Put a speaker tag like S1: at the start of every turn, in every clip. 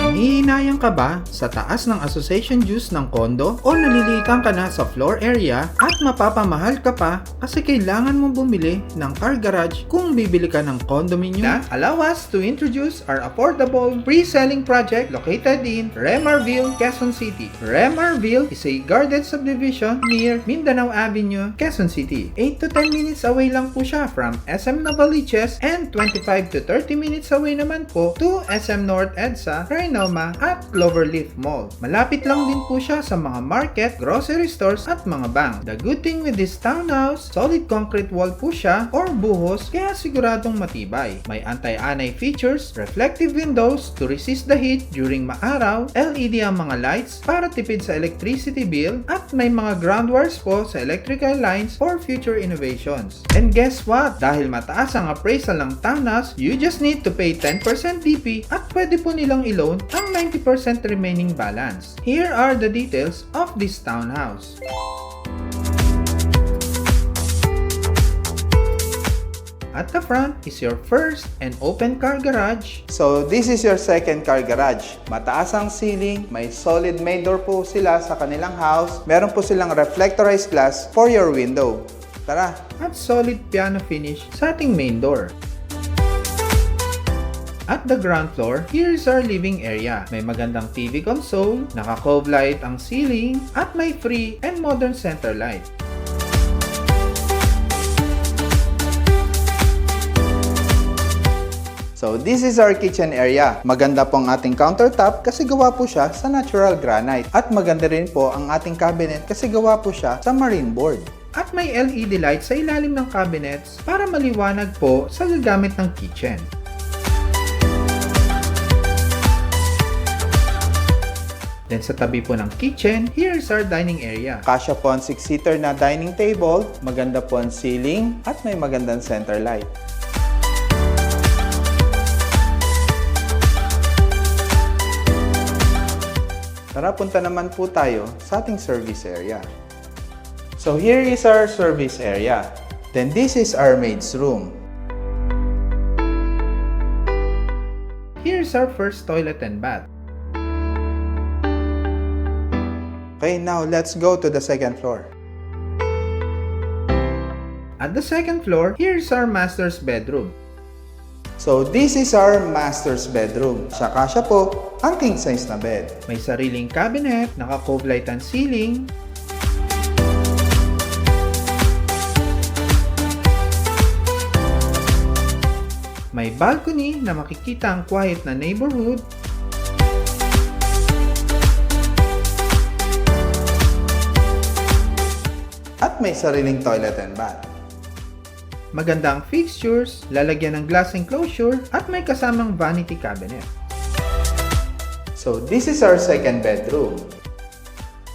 S1: Nanghihinayang ka ba sa taas ng association dues ng kondo o nalilitan ka na sa floor area at mapapamahal ka pa kasi kailangan mong bumili ng car garage kung bibili ka ng condominium? Allow us to introduce our affordable pre-selling project located in Remarville, Quezon City. Remarville is a guarded subdivision near Mindanao Avenue, Quezon City. 8 to 10 minutes away lang po siya from SM Novaliches and 25 to 30 minutes away naman po to SM North EDSA, Trinoma at Cloverleaf Mall. Malapit lang din po siya sa mga market, grocery stores at mga bank. The good thing with this townhouse, solid concrete wall po siya or buhos kaya siguradong matibay. May anti-anay features, reflective windows to resist the heat during maaraw, LED ang mga lights para tipid sa electricity bill at may mga ground wires po sa electrical lines for future innovations. And guess what? Dahil mataas ang appraisal ng townhouse, you just need to pay 10% DP at pwede po nilang i-loan ang 90% remaining balance. Here are the details of this townhouse. At the front is your first and open car garage.
S2: So this is your second car garage. Mataas ang ceiling, may solid main door po sila sa kanilang house. Meron po silang reflectorized glass for your window. Tara!
S1: At solid piano finish sa ating main door. At the ground floor, here is our living area. May magandang TV console, naka-cove light ang ceiling, at may free and modern center light.
S2: So this is our kitchen area. Maganda po ang ating countertop kasi gawa po siya sa natural granite. At maganda rin po ang ating cabinet kasi gawa po siya sa marine board.
S1: At may LED light sa ilalim ng cabinets para maliwanag po sa gagamit ng kitchen. Then sa tabi po ng kitchen, here is our dining area.
S2: Kasya po ang 6-seater na dining table, maganda po ang ceiling, at may magandang center light. Tara, punta naman po tayo sa ating service area. So here is our service area. Then this is our maid's room.
S1: Here's our first toilet and bath.
S2: Okay, now let's go to the second floor.
S1: At the second floor, here's our master's bedroom.
S2: So this is our master's bedroom. Kasya po ang king size na bed.
S1: May sariling cabinet, naka-cove light ang ceiling, may balcony na makikita ang quiet na neighborhood,
S2: at may sariling toilet and bath.
S1: magandang fixtures, lalagyan ng glass enclosure, at may kasamang vanity cabinet.
S2: So this is our second bedroom.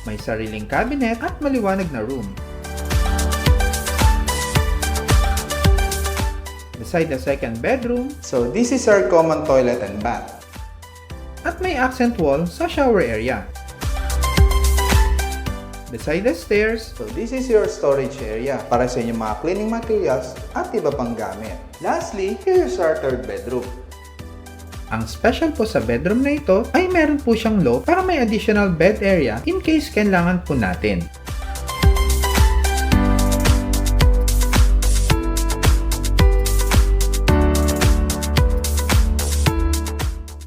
S1: May sariling cabinet at maliwanag na room. Beside the second bedroom,
S2: So this is our common toilet and bath.
S1: at may accent wall sa shower area. Beside the stairs,
S2: So this is your storage area para sa inyong mga cleaning materials at iba pang gamit. Lastly, here's our third bedroom.
S1: ang special po sa bedroom na ito ay meron po siyang loft para may additional bed area in case kailangan po natin.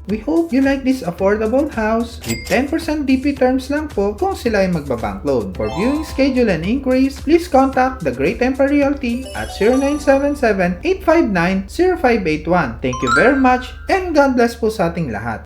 S1: We hope you like this affordable house with 10% DP terms lang po kung sila ay magbabank loan. For viewing schedule and inquiries, please contact The Great Temper Realty at 0977-859-0581. Thank you very much and God bless po sa ating lahat.